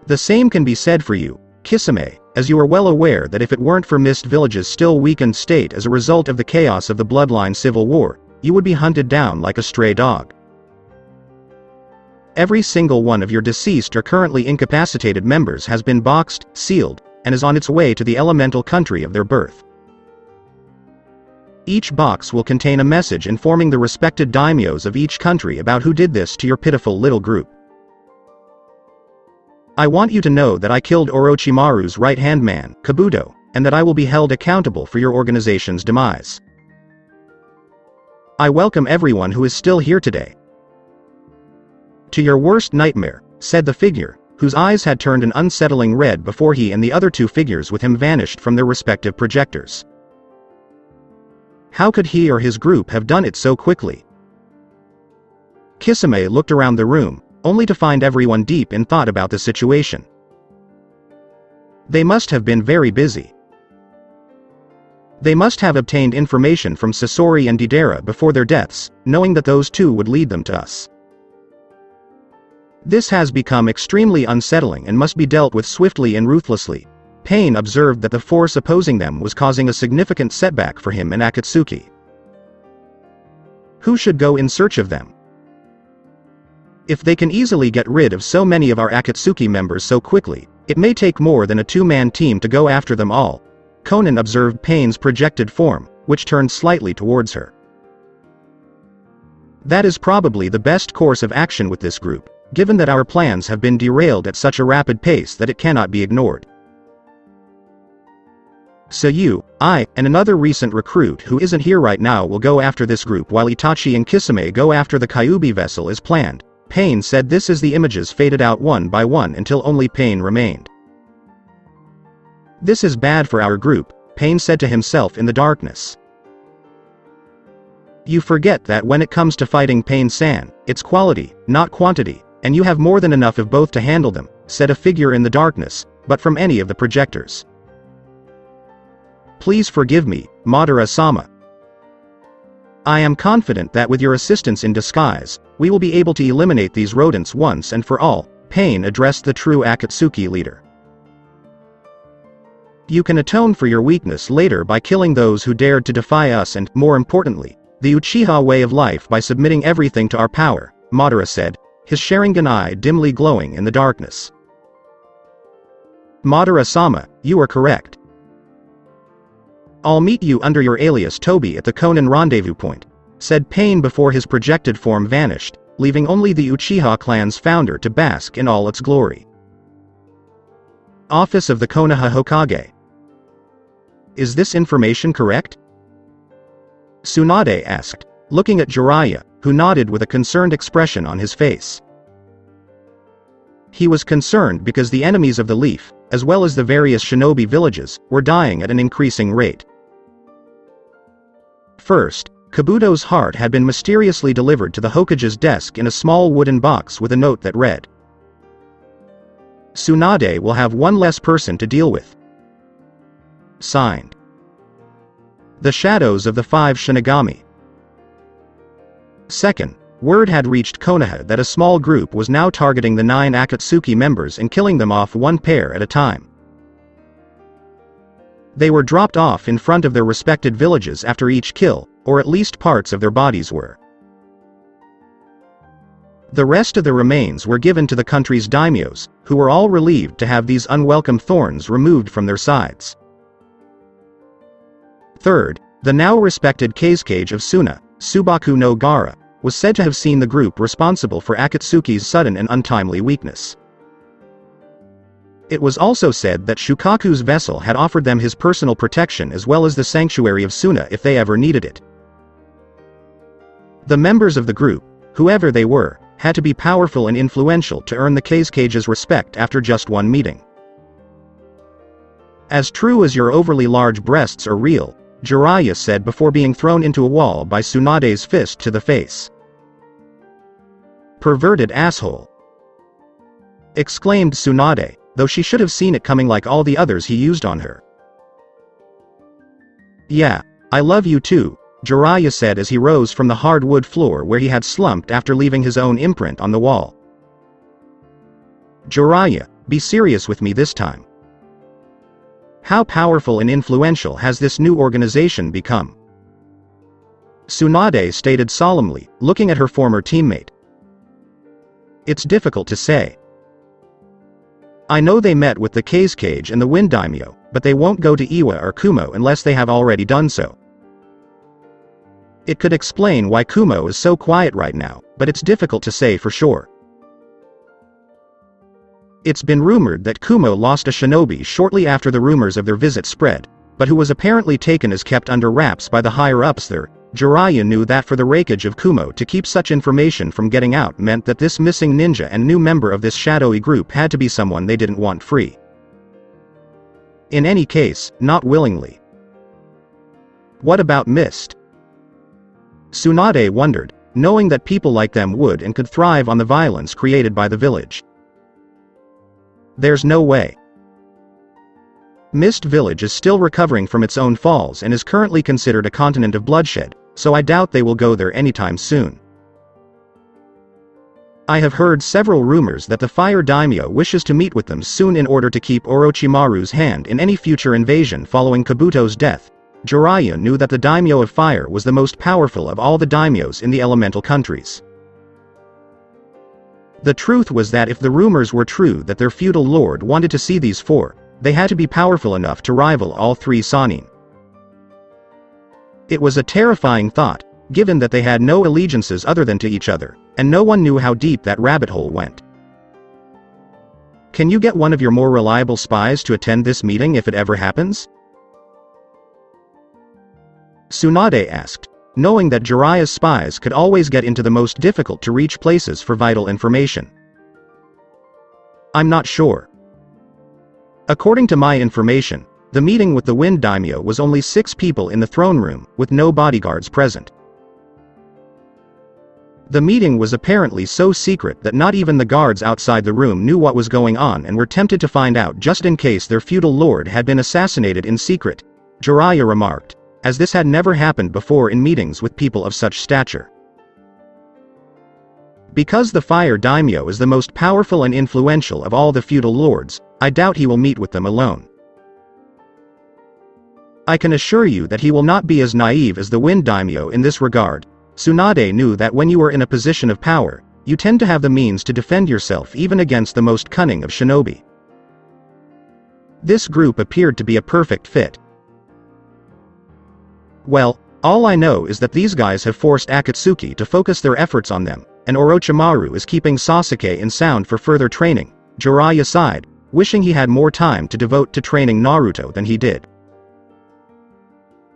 Speaker 2: The same can be said for you, Kisame, as you are well aware that if it weren't for Mist Village's still weakened state as a result of the chaos of the Bloodline Civil War, you would be hunted down like a stray dog. Every single one of your deceased or currently incapacitated members has been boxed, sealed, and is on its way to the elemental country of their birth. Each box will contain a message informing the respected daimyos of each country about who did this to your pitiful little group. I want you to know that I killed Orochimaru's right-hand man, Kabuto, and that I will be held accountable for your organization's demise. I welcome everyone who is still here today. To your worst nightmare, said the figure, whose eyes had turned an unsettling red before he and the other two figures with him vanished from their respective projectors. How could he or his group have done it so quickly? Kisame looked around the room, only to find everyone deep in thought about the situation. They must have been very busy. They must have obtained information from Sasori and Deidara before their deaths, knowing that those two would lead them to us. This has become extremely unsettling and must be dealt with swiftly and ruthlessly. Pain observed that the force opposing them was causing a significant setback for him and Akatsuki. Who should go in search of them? If they can easily get rid of so many of our Akatsuki members so quickly, it may take more than a two-man team to go after them all. Conan observed Pain's projected form, which turned slightly towards her. That is probably the best course of action with this group, given that our plans have been derailed at such a rapid pace that it cannot be ignored. So you, I, and another recent recruit who isn't here right now will go after this group while Itachi and Kisame go after the Kyuubi vessel as planned. Pain said this as the images faded out one by one until only Pain remained. This is bad for our group, Pain said to himself in the darkness. You forget that when it comes to fighting Pain-san, it's quality, not quantity, and you have more than enough of both to handle them, said a figure in the darkness, but from any of the projectors. Please forgive me, Madara-sama. I am confident that with your assistance in disguise, we will be able to eliminate these rodents once and for all, Pain addressed the true Akatsuki leader. You can atone for your weakness later by killing those who dared to defy us and, more importantly, the Uchiha way of life by submitting everything to our power, Madara said, his Sharingan eye dimly glowing in the darkness. Madara-sama, you are correct. I'll meet you under your alias Tobi at the Konan rendezvous point, said Pain before his projected form vanished, leaving only the Uchiha clan's founder to bask in all its glory. Office of the Konoha Hokage. Is this information correct? Tsunade asked, looking at Jiraiya, who nodded with a concerned expression on his face. He was concerned because the enemies of the Leaf, as well as the various shinobi villages, were dying at an increasing rate. First, Kabuto's heart had been mysteriously delivered to the Hokage's desk in a small wooden box with a note that read, Tsunade will have one less person to deal with. Signed. The Shadows of the Five Shinigami. Second, word had reached Konoha that a small group was now targeting the 9 Akatsuki members and killing them off one pair at a time. They were dropped off in front of their respected villages after each kill, or at least parts of their bodies were. The rest of the remains were given to the country's daimyos, who were all relieved to have these unwelcome thorns removed from their sides. Third, the now respected Kazekage of Suna, Subaku no Gara, was said to have seen the group responsible for Akatsuki's sudden and untimely weakness. It was also said that Shukaku's vessel had offered them his personal protection as well as the sanctuary of Suna if they ever needed it. The members of the group, whoever they were, had to be powerful and influential to earn the Kazekage's respect after just one meeting. As true as your overly large breasts are real, Jiraiya said before being thrown into a wall by Tsunade's fist to the face. Perverted asshole! Exclaimed Tsunade, though she should have seen it coming like all the others he used on her. Yeah, I love you too, Jiraiya said as he rose from the hardwood floor where he had slumped after leaving his own imprint on the wall. Jiraiya, be serious with me this time. How powerful and influential has this new organization become? Tsunade stated solemnly, looking at her former teammate. It's difficult to say. I know they met with the Kage and the Wind Daimyo, but they won't go to Iwa or Kumo unless they have already done so. It could explain why Kumo is so quiet right now, but it's difficult to say for sure. It's been rumored that Kumo lost a shinobi shortly after the rumors of their visit spread, but who was apparently taken as kept under wraps by the higher-ups there. Jiraiya knew that for the wreckage of Kumo to keep such information from getting out meant that this missing ninja and new member of this shadowy group had to be someone they didn't want free. In any case, not willingly. What about Mist? Tsunade wondered, knowing that people like them would and could thrive on the violence created by the village. There's no way. Mist Village is still recovering from its own falls and is currently considered a continent of bloodshed, so I doubt they will go there anytime soon. I have heard several rumors that the Fire Daimyo wishes to meet with them soon in order to keep Orochimaru's hand in any future invasion following Kabuto's death. Jiraiya knew that the Daimyo of Fire was the most powerful of all the daimyos in the elemental countries. The truth was that if the rumors were true that their feudal lord wanted to see these four, they had to be powerful enough to rival all three Sannin. It was a terrifying thought, given that they had no allegiances other than to each other, and no one knew how deep that rabbit hole went. Can you get one of your more reliable spies to attend this meeting if it ever happens? Tsunade asked, knowing that Jiraiya's spies could always get into the most difficult-to-reach places for vital information. I'm not sure. According to my information, the meeting with the Wind Daimyo was only 6 people in the throne room, with no bodyguards present. The meeting was apparently so secret that not even the guards outside the room knew what was going on and were tempted to find out just in case their feudal lord had been assassinated in secret, Jiraiya remarked, as this had never happened before in meetings with people of such stature. Because the Fire Daimyo is the most powerful and influential of all the feudal lords, I doubt he will meet with them alone. I can assure you that he will not be as naive as the Wind Daimyo in this regard. Tsunade knew that when you are in a position of power, you tend to have the means to defend yourself even against the most cunning of shinobi. This group appeared to be a perfect fit. Well, all I know is that these guys have forced Akatsuki to focus their efforts on them, and Orochimaru is keeping Sasuke in sound for further training. Jiraiya sighed, wishing he had more time to devote to training Naruto than he did.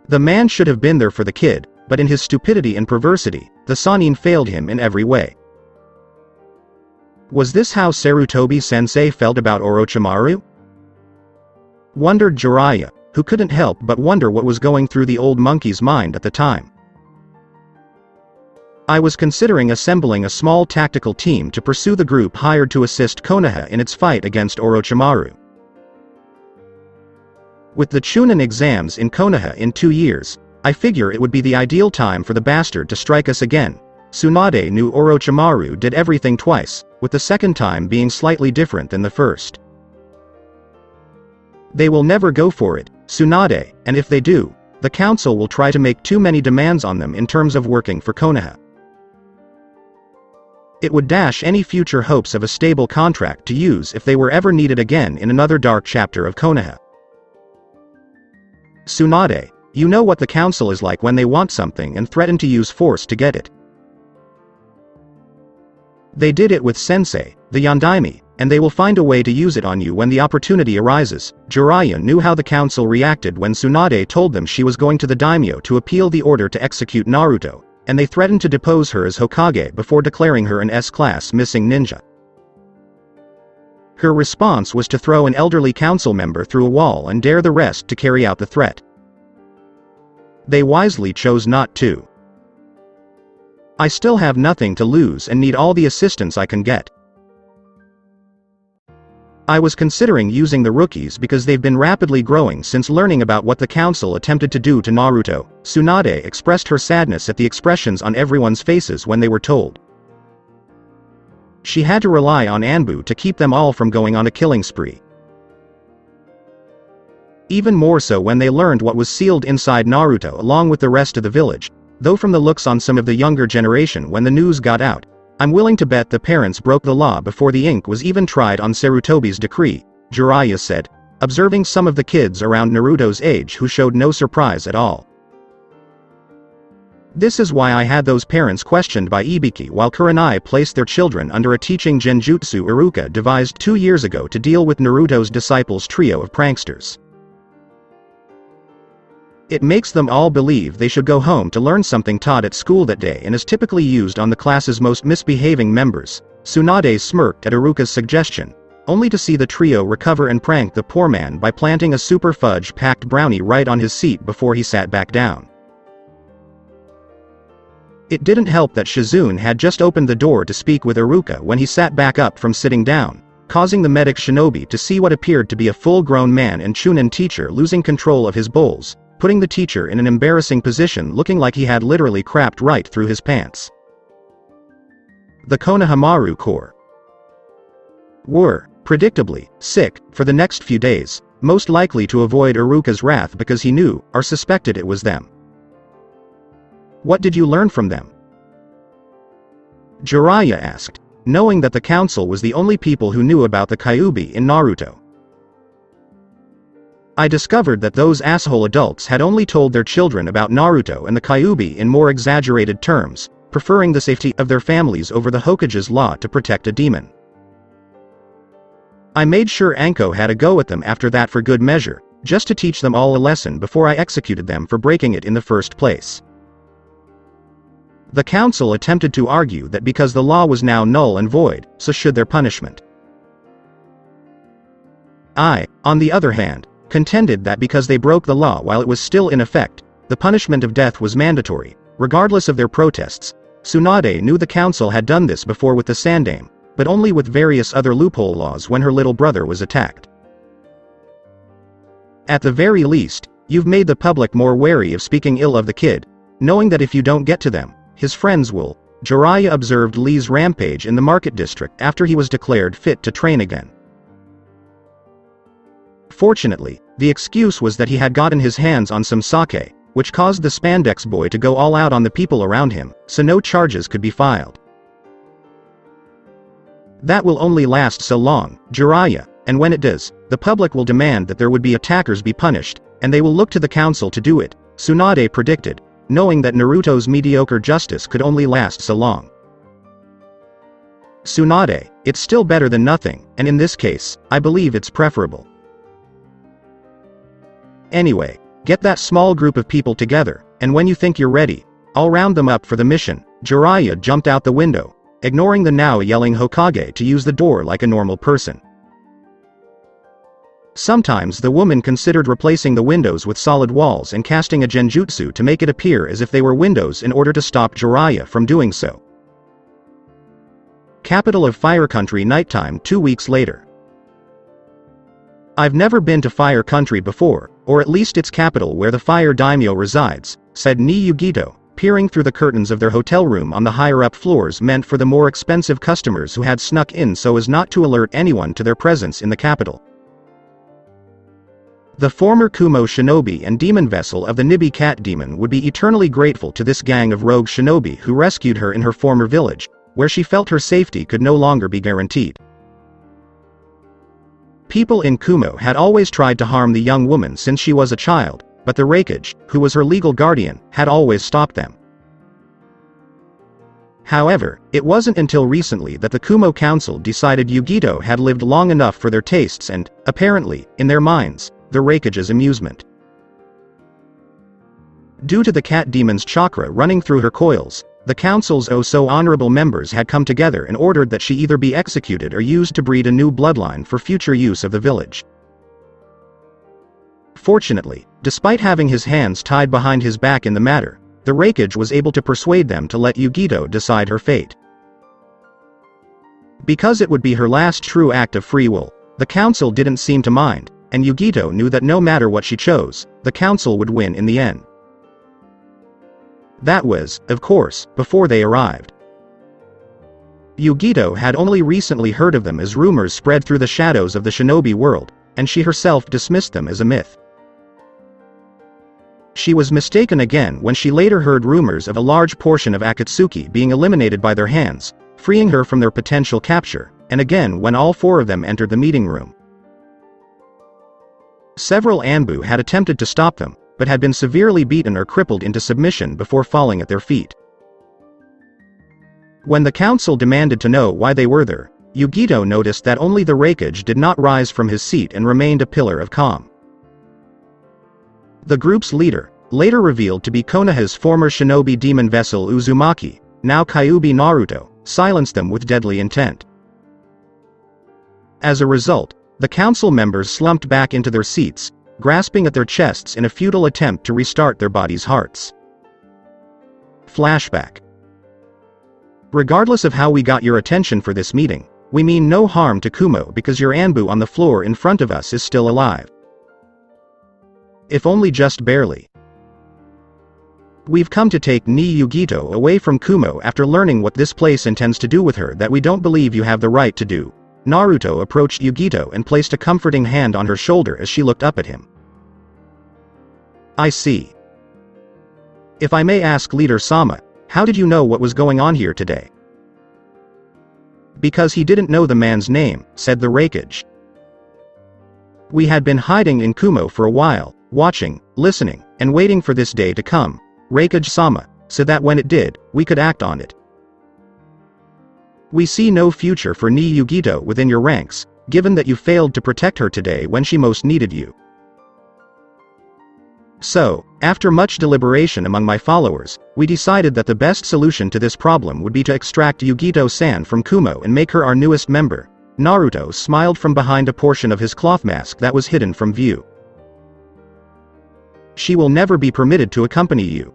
Speaker 2: The man should have been there for the kid, but in his stupidity and perversity, the Sannin failed him in every way. Was this how Sarutobi-sensei felt about Orochimaru? Wondered Jiraiya, who couldn't help but wonder what was going through the old monkey's mind at the time. I was considering assembling a small tactical team to pursue the group hired to assist Konoha in its fight against Orochimaru. With the Chunin exams in Konoha in 2 years, I figure it would be the ideal time for the bastard to strike us again. Tsunade knew Orochimaru did everything twice, with the second time being slightly different than the first. They will never go for it, Tsunade, and if they do, the council will try to make too many demands on them in terms of working for Konoha. It would dash any future hopes of a stable contract to use if they were ever needed again in another dark chapter of Konoha. Tsunade, you know what the council is like when they want something and threaten to use force to get it. They did it with Sensei, the Yondaime, and they will find a way to use it on you when the opportunity arises. Jiraiya knew how the council reacted when Tsunade told them she was going to the daimyo to appeal the order to execute Naruto, and they threatened to depose her as Hokage before declaring her an S-class missing ninja. Her response was to throw an elderly council member through a wall and dare the rest to carry out the threat. They wisely chose not to. I still have nothing to lose and need all the assistance I can get. I was considering using the rookies because they've been rapidly growing since learning about what the council attempted to do to Naruto. Tsunade expressed her sadness at the expressions on everyone's faces when they were told. She had to rely on Anbu to keep them all from going on a killing spree. Even more so when they learned what was sealed inside Naruto along with the rest of the village, though from the looks on some of the younger generation when the news got out, I'm willing to bet the parents broke the law before the ink was even tried on Sarutobi's decree, Jiraiya said, observing some of the kids around Naruto's age who showed no surprise at all. This is why I had those parents questioned by Ibiki while Kurenai placed their children under a teaching genjutsu Iruka devised 2 years ago to deal with Naruto's disciples' trio of pranksters. It makes them all believe they should go home to learn something taught at school that day and is typically used on the class's most misbehaving members. Tsunade smirked at Iruka's suggestion, only to see the trio recover and prank the poor man by planting a super fudge-packed brownie right on his seat before he sat back down. It didn't help that Shizune had just opened the door to speak with Iruka when he sat back up from sitting down, causing the medic shinobi to see what appeared to be a full-grown man and Chunin teacher losing control of his bowls, putting the teacher in an embarrassing position looking like he had literally crapped right through his pants. The Konohamaru Corps were, predictably, sick for the next few days, most likely to avoid Iruka's wrath because he knew, or suspected it was them. What did you learn from them? Jiraiya asked, knowing that the council was the only people who knew about the Kyuubi in Naruto. I discovered that those asshole adults had only told their children about Naruto and the Kyuubi in more exaggerated terms, preferring the safety of their families over the Hokage's law to protect a demon. I made sure Anko had a go at them after that for good measure, just to teach them all a lesson before I executed them for breaking it in the first place. The council attempted to argue that because the law was now null and void, so should their punishment. I, on the other hand, contended that because they broke the law while it was still in effect, the punishment of death was mandatory, regardless of their protests. Tsunade knew the council had done this before with the Sandaime, but only with various other loophole laws when her little brother was attacked. At the very least, you've made the public more wary of speaking ill of the kid, knowing that if you don't get to them, his friends will. Jiraiya observed Lee's rampage in the market district after he was declared fit to train again. Fortunately, the excuse was that he had gotten his hands on some sake, which caused the spandex boy to go all out on the people around him, so no charges could be filed. That will only last so long, Jiraiya, and when it does, the public will demand that there would be attackers be punished, and they will look to the council to do it, Tsunade predicted, knowing that Naruto's mediocre justice could only last so long. Tsunade, it's still better than nothing, and in this case, I believe it's preferable. Anyway, get that small group of people together, and when you think you're ready, I'll round them up for the mission. Jiraiya jumped out the window, ignoring the now yelling Hokage to use the door like a normal person. Sometimes the woman considered replacing the windows with solid walls and casting a genjutsu to make it appear as if they were windows in order to stop Jiraiya from doing so. Capital of Fire Country nighttime 2 weeks later. I've never been to Fire Country before, or at least its capital where the Fire Daimyo resides, said Ni Yugito, peering through the curtains of their hotel room on the higher-up floors meant for the more expensive customers who had snuck in so as not to alert anyone to their presence in the capital. The former Kumo shinobi and demon vessel of the Nibi cat demon would be eternally grateful to this gang of rogue shinobi who rescued her in her former village, where she felt her safety could no longer be guaranteed. People in Kumo had always tried to harm the young woman since she was a child, but the Raikage, who was her legal guardian, had always stopped them. However, it wasn't until recently that the Kumo Council decided Yugito had lived long enough for their tastes and, apparently, in their minds, the Raikage's amusement. Due to the cat demon's chakra running through her coils, the council's oh-so-honorable members had come together and ordered that she either be executed or used to breed a new bloodline for future use of the village. Fortunately, despite having his hands tied behind his back in the matter, the Raikage was able to persuade them to let Yugito decide her fate. Because it would be her last true act of free will, the council didn't seem to mind, and Yugito knew that no matter what she chose, the council would win in the end. That was, of course, before they arrived. Yugito had only recently heard of them as rumors spread through the shadows of the shinobi world, and she herself dismissed them as a myth. She was mistaken again when she later heard rumors of a large portion of Akatsuki being eliminated by their hands, freeing her from their potential capture, and again when all four of them entered the meeting room. Several Anbu had attempted to stop them, but had been severely beaten or crippled into submission before falling at their feet. When the council demanded to know why they were there, Yugito noticed that only the Raikage did not rise from his seat and remained a pillar of calm. The group's leader, later revealed to be Konoha's former shinobi demon vessel Uzumaki, now Kyuubi Naruto, silenced them with deadly intent. As a result, the council members slumped back into their seats, grasping at their chests in a futile attempt to restart their bodies' hearts. Flashback. Regardless of how we got your attention for this meeting, we mean no harm to Kumo because your Anbu on the floor in front of us is still alive. If only just barely. We've come to take Ni Yugito away from Kumo after learning what this place intends to do with her that we don't believe you have the right to do. Naruto approached Yugito and placed a comforting hand on her shoulder as she looked up at him. I see. If I may ask Leader Sama, how did you know what was going on here today? Because he didn't know the man's name, said the Raikage. We had been hiding in Kumo for a while, watching, listening, and waiting for this day to come, Raikage-sama, so that when it did, we could act on it. We see no future for Ni Yugito within your ranks, given that you failed to protect her today when she most needed you. So, after much deliberation among my followers, we decided that the best solution to this problem would be to extract Yugito-san from Kumo and make her our newest member. Naruto smiled from behind a portion of his cloth mask that was hidden from view. She will never be permitted to accompany you.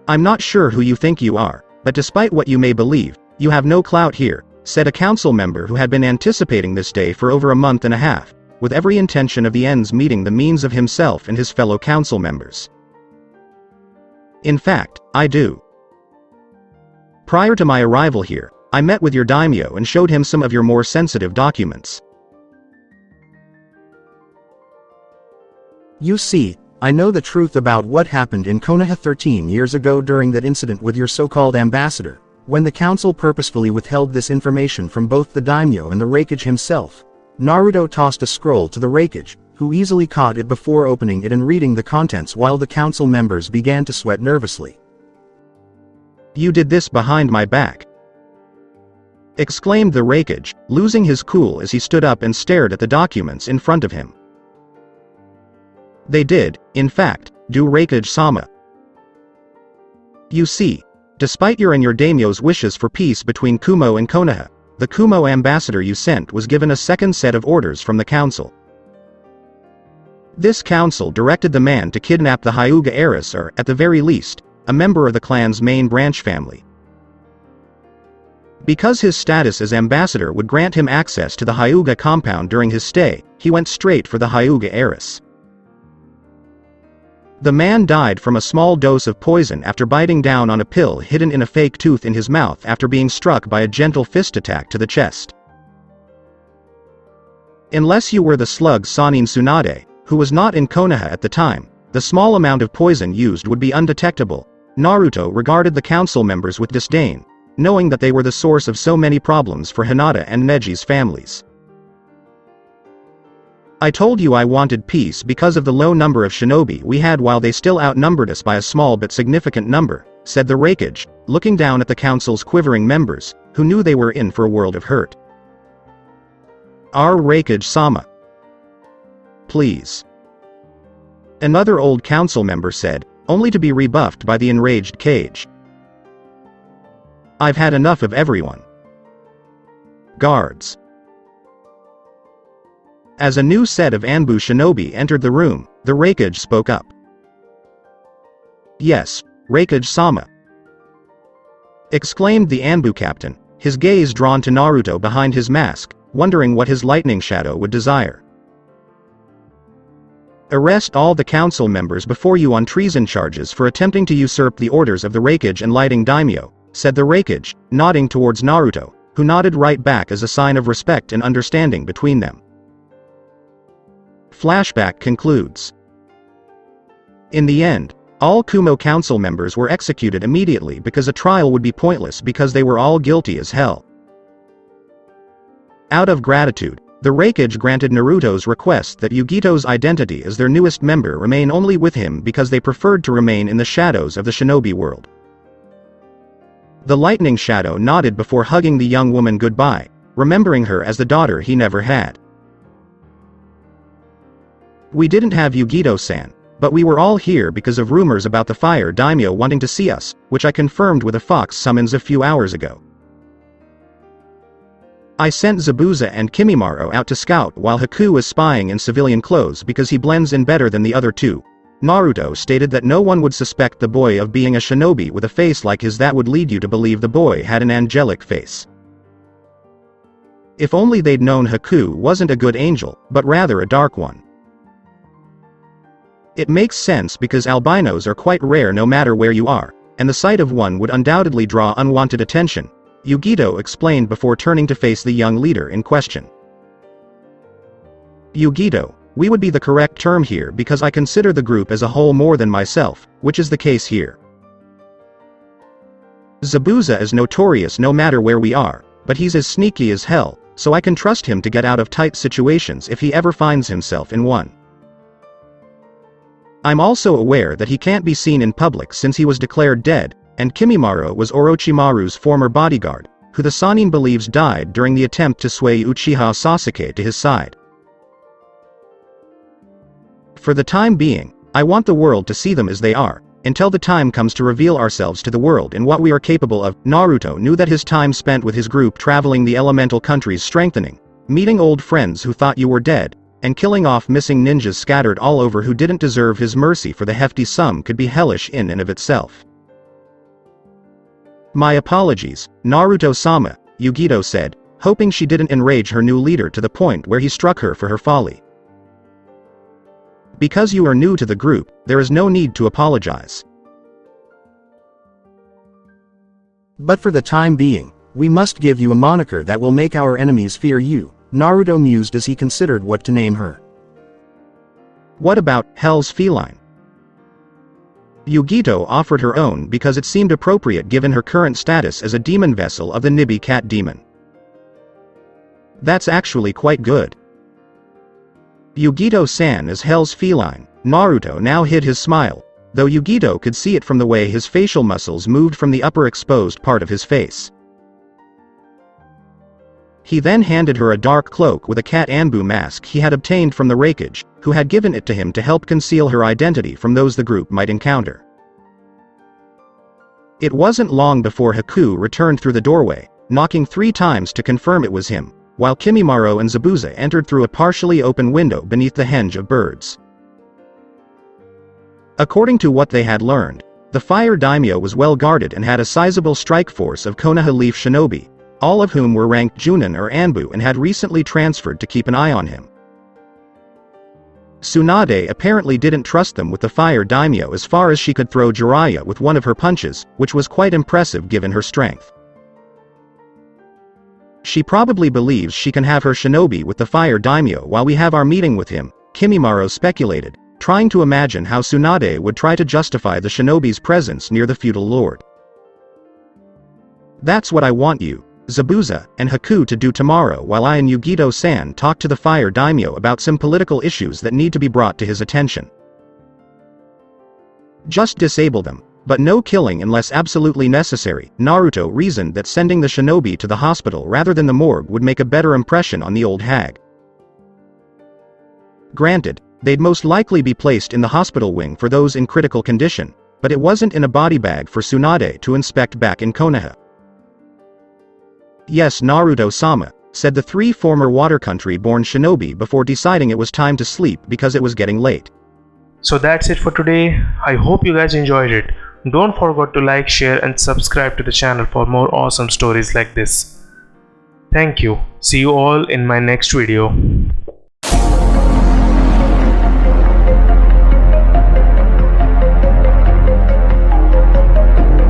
Speaker 2: I'm not sure who you think you are, but despite what you may believe, you have no clout here, said a council member who had been anticipating this day for over a month and a half, with every intention of the ends meeting the means of himself and his fellow council members. In fact, I do. Prior to my arrival here, I met with your daimyo and showed him some of your more sensitive documents.
Speaker 3: You see, I know the truth about what happened in Konoha 13 years ago during that incident with your so-called ambassador, when the council purposefully withheld this information from both the daimyo and the Raikage himself. Naruto tossed a scroll to the Raikage, who easily caught it before opening it and reading the contents while the council members began to sweat nervously.
Speaker 2: You did this behind my back, exclaimed the Raikage, losing his cool as he stood up and stared at the documents in front of him. They did, in fact, do Raikage-sama. You see, despite your and your daimyo's wishes for peace between Kumo and Konoha, the Kumo ambassador you sent was given a second set of orders from the council. This council directed the man to kidnap the Hyuga heiress or, at the very least, a member of the clan's main branch family. Because his status as ambassador would grant him access to the Hyuga compound during his stay, he went straight for the Hyuga heiress. The man died from a small dose of poison after biting down on a pill hidden in a fake tooth in his mouth after being struck by a gentle fist attack to the chest. Unless you were the slug Sanin Tsunade, who was not in Konoha at the time, the small amount of poison used would be undetectable. Naruto regarded the council members with disdain, knowing that they were the source of so many problems for Hinata and Neji's families. I told you I wanted peace because of the low number of shinobi we had while they still outnumbered us by a small but significant number, said the Raikage, looking down at the council's quivering members, who knew they were in for a world of hurt. Our Raikage-sama. Please. Another old council member said, only to be rebuffed by the enraged Kage. I've had enough of everyone. Guards. As a new set of Anbu shinobi entered the room, the Raikage spoke up. Yes, Raikage-sama, exclaimed the Anbu captain, his gaze drawn to Naruto behind his mask, wondering what his lightning shadow would desire. Arrest all the council members before you on treason charges for attempting to usurp the orders of the Raikage and lighting daimyo, said the Raikage, nodding towards Naruto, who nodded right back as a sign of respect and understanding between them. Flashback concludes. In the end, All Kumo council members were executed immediately because a trial would be pointless because they were all guilty as hell. Out of gratitude, the Raikage granted Naruto's request that Yugito's identity as their newest member remain only with him because they preferred to remain in the shadows of the shinobi world. The Lightning Shadow nodded before hugging the young woman goodbye, remembering her as the daughter he never had. We didn't have Yugito-san, but we were all here because of rumors about the Fire Daimyo wanting to see us, which I confirmed with a fox summons a few hours ago. I sent Zabuza and Kimimaro out to scout while Haku was spying in civilian clothes because he blends in better than the other two. Naruto stated that no one would suspect the boy of being a shinobi with a face like his. That would lead you to believe the boy had an angelic face. If only they'd known Haku wasn't a good angel, but rather a dark one. It makes sense because albinos are quite rare no matter where you are, and the sight of one would undoubtedly draw unwanted attention, Yugito explained before turning to face the young leader in question. Yugito, we would be the correct term here because I consider the group as a whole more than myself, which is the case here. Zabuza is notorious no matter where we are, but he's as sneaky as hell, so I can trust him to get out of tight situations if he ever finds himself in one. I'm also aware that he can't be seen in public since he was declared dead, and Kimimaro was Orochimaru's former bodyguard, who the Sannin believes died during the attempt to sway Uchiha Sasuke to his side. For the time being, I want the world to see them as they are, until the time comes to reveal ourselves to the world and what we are capable of. Naruto knew that his time spent with his group traveling the elemental countries strengthening, meeting old friends who thought you were dead, and killing off missing ninjas scattered all over who didn't deserve his mercy for the hefty sum could be hellish in and of itself. My apologies, Naruto-sama, Yugito said, hoping she didn't enrage her new leader to the point where he struck her for her folly. Because you are new to the group, there is no need to apologize.
Speaker 3: But for the time being, we must give you a moniker that will make our enemies fear you, Naruto mused as he considered what to name her.
Speaker 2: What about Hell's Feline? Yugito offered her own because it seemed appropriate given her current status as a demon vessel of the Nibi Cat Demon. That's actually quite good. Yugito-san is Hell's Feline. Naruto now hid his smile, though Yugito could see it from the way his facial muscles moved from the upper exposed part of his face. He then handed her a dark cloak with a cat Anbu mask he had obtained from the Raikage, who had given it to him to help conceal her identity from those the group might encounter. It wasn't long before Haku returned through the doorway, knocking 3 times to confirm it was him, while Kimimaro and Zabuza entered through a partially open window beneath the henge of birds. According to what they had learned, the Fire Daimyo was well guarded and had a sizable strike force of Konoha Leaf Shinobi, all of whom were ranked Junin or Anbu and had recently transferred to keep an eye on him. Tsunade apparently didn't trust them with the Fire Daimyo as far as she could throw Jiraiya with one of her punches, which was quite impressive given her strength. She probably believes she can have her shinobi with the Fire Daimyo while we have our meeting with him, Kimimaro speculated, trying to imagine how Tsunade would try to justify the shinobi's presence near the feudal lord. That's what I want you, Zabuza, and Haku to do tomorrow while I and Yugito-san talk to the Fire Daimyo about some political issues that need to be brought to his attention. Just disable them, but no killing unless absolutely necessary. Naruto reasoned that sending the shinobi to the hospital rather than the morgue would make a better impression on the old hag. Granted, they'd most likely be placed in the hospital wing for those in critical condition, but it wasn't in a body bag for Tsunade to inspect back in Konoha. Yes, Naruto-sama, said the 3 former water country-born shinobi before deciding it was time to sleep because it was getting late.
Speaker 1: So that's it for today. I hope you guys enjoyed it. Don't forget to like, share and subscribe to the channel for more awesome stories like this. Thank you. See you all in my next video.